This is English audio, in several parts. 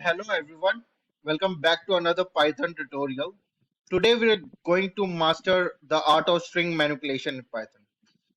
hello everyone. Welcome back to another Python tutorial. Today we're going to master the art of string manipulation in Python.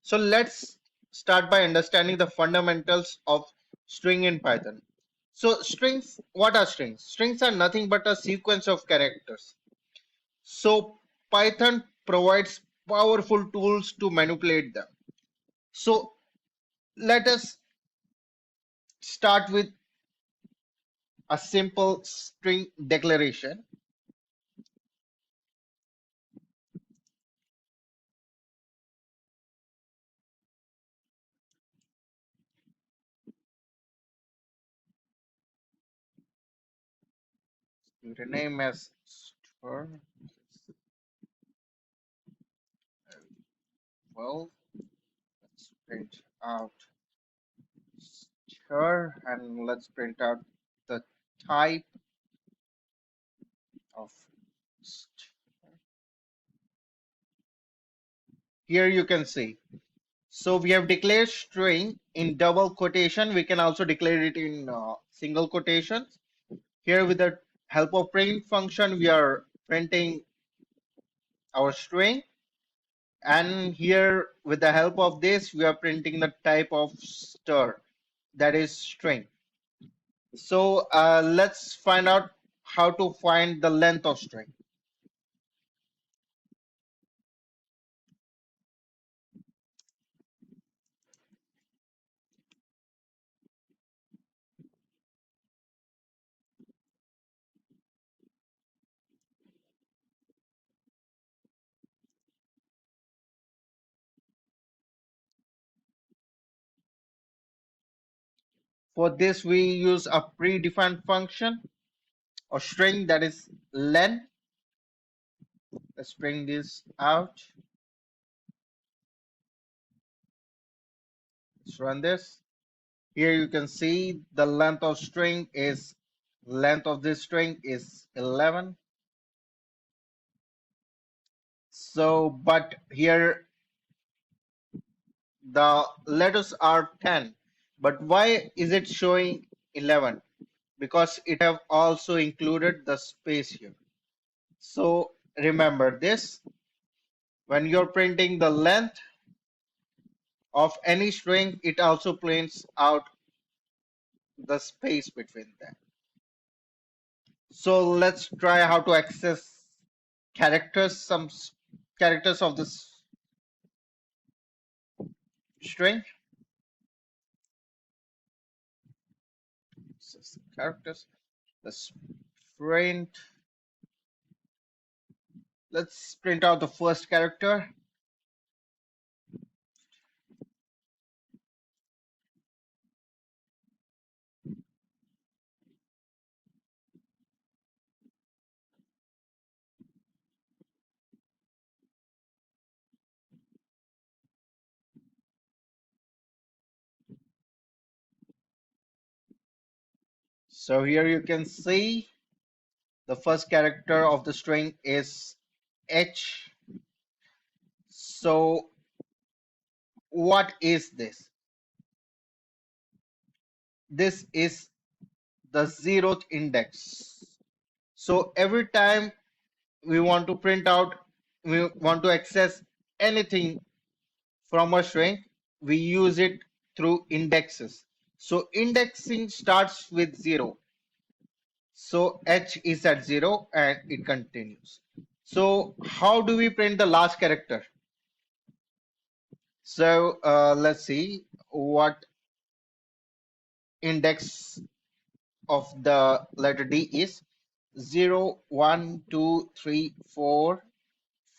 So let's start by understanding the fundamentals of string in Python. So strings, what are strings? Strings are nothing but a sequence of characters. So Python provides powerful tools to manipulate them. So let us start with a simple string declaration. Rename as star. Well, let's print out star and let's print out the type of star. Here you can see. So we have declared string in double quotation. We can also declare it in single quotations. Here with the help of print function, we are printing our string. And here with the help of this, we are printing the type of star, that is string. So let's find out how to find the length of string. For this, we use a predefined function or string, that is len. Let's bring this out. Let's run this. Here you can see the length of this string is 11. So, but here the letters are 10. But why is it showing 11? Because it have also included the space here. So remember this, when you're printing the length of any string, it also prints out the space between them. So let's try how to access characters of this string. Characters. Let's print. Let's print out the first character. So here you can see the first character of the string is H. So what is this? This is the zeroth index. So every time we want to print out, we want to access anything from a string, we use it through indexes. So indexing starts with 0. So H is at 0 and it continues. So how do we print the last character? So let's see what index of the letter D is. 0, 1, 2, 3, 4,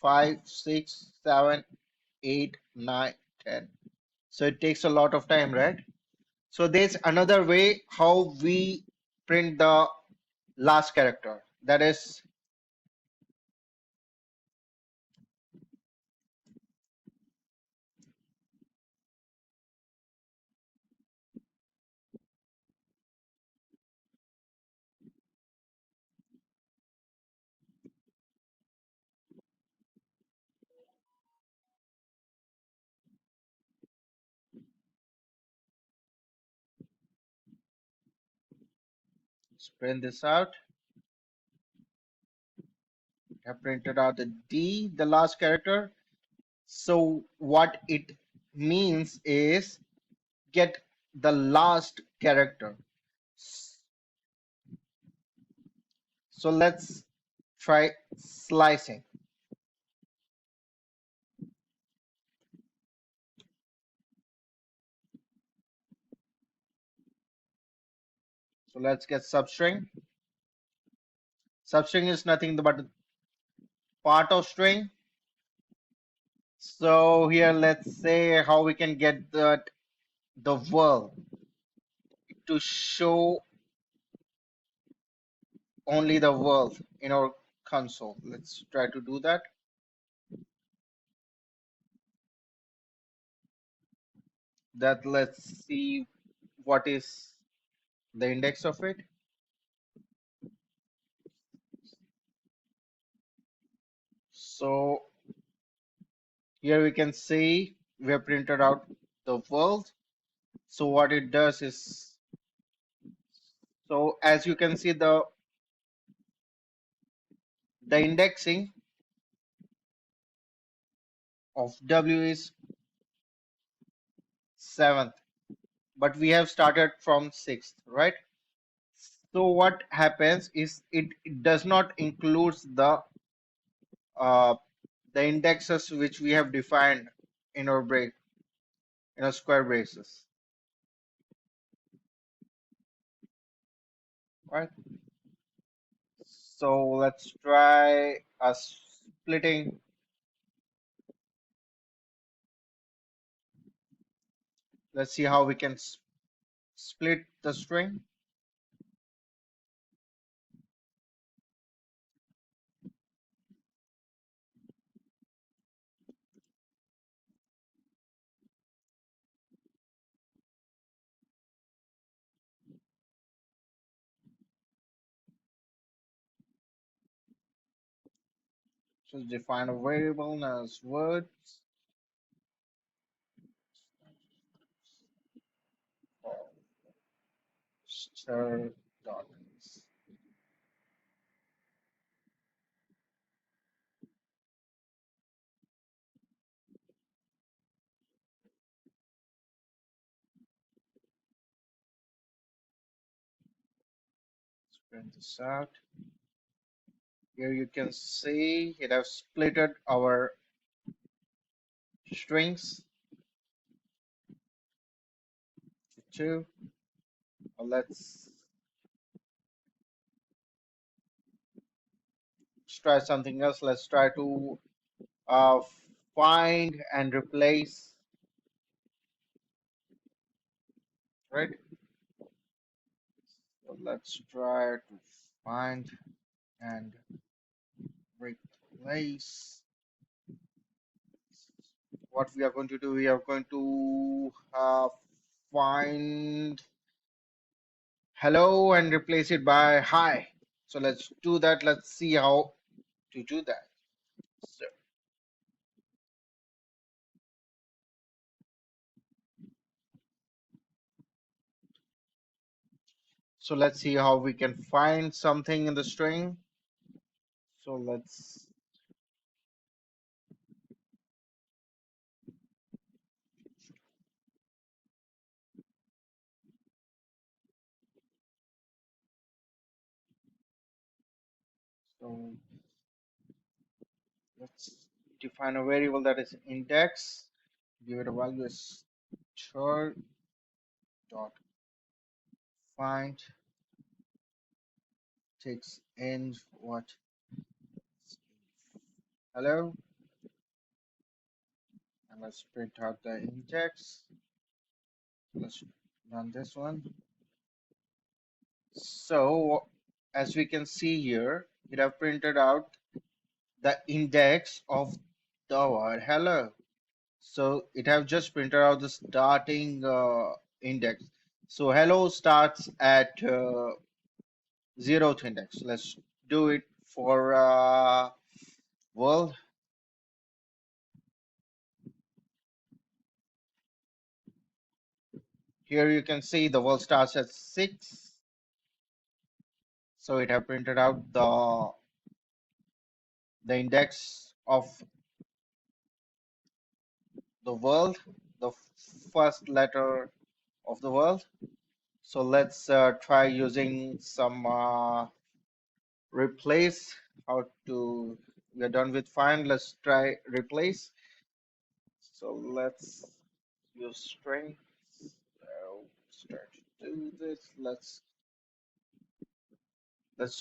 5, 6, 7, 8, 9, 10. So it takes a lot of time, right? So there's another way how we print the last character. That is, Let's print this out. I printed out the D, the last character. So what it means is get the last character. So let's try slicing. So let's get substring. Substring is nothing but part of string. So here let's say how we can get the world to show only the world in our console. Let's try to do that. That let's see what is the index of it. So here we can see we have printed out the world. So what it does is, so as you can see, the indexing of W is 7th, but we have started from 6th, right? So what happens is it does not include uh, the indexes which we have defined in our break in our square braces, right? So let's try splitting. Let's see how we can split the string. So define a variable as words. Stir dot. Print this out. Here you can see it has splitted our strings to two. Let's try something else. Let's try to uh, find and replace, right? So let's try to find and replace. What we are going to do, we are going to find hello and replace it by hi. So let's do that. Let's see how to do that. So, so let's see how we can find something in the string. So so let's define a variable that is index. Give it a value as char dot find takes in what hello, and let's print out the index. Let's run this one. So as we can see here, it have printed out the index of the word hello. So it have just printed out the starting index. So hello starts at 0th index. Let's do it for world. Here you can see the world starts at 6. So it have printed out the index of the world, the first letter of the world. So let's try using some replace. How to, we're done with find. Let's try replace. So let's use string. So start to do this. Let's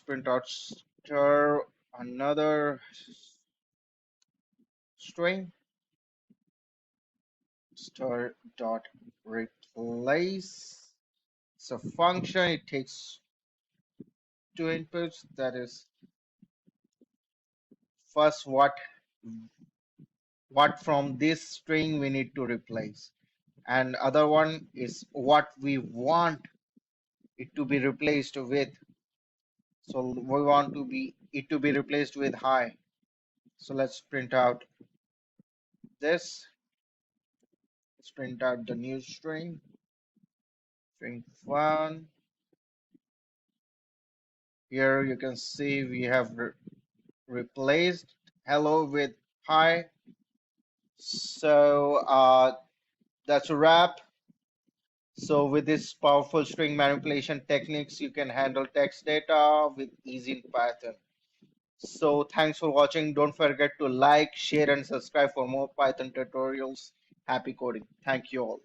print out star another string star dot replace. It's a function. It takes two inputs. That is first what from this string we need to replace, and other one is what we want it to be replaced with. So we want to be it to be replaced with high. So let's print out this. Let's print out the new string one. Here you can see we have replaced hello with hi. So that's a wrap. So with this powerful string manipulation techniques, you can handle text data with ease in Python. So thanks for watching. Don't forget to like, share, and subscribe for more Python tutorials. Happy coding. Thank you all.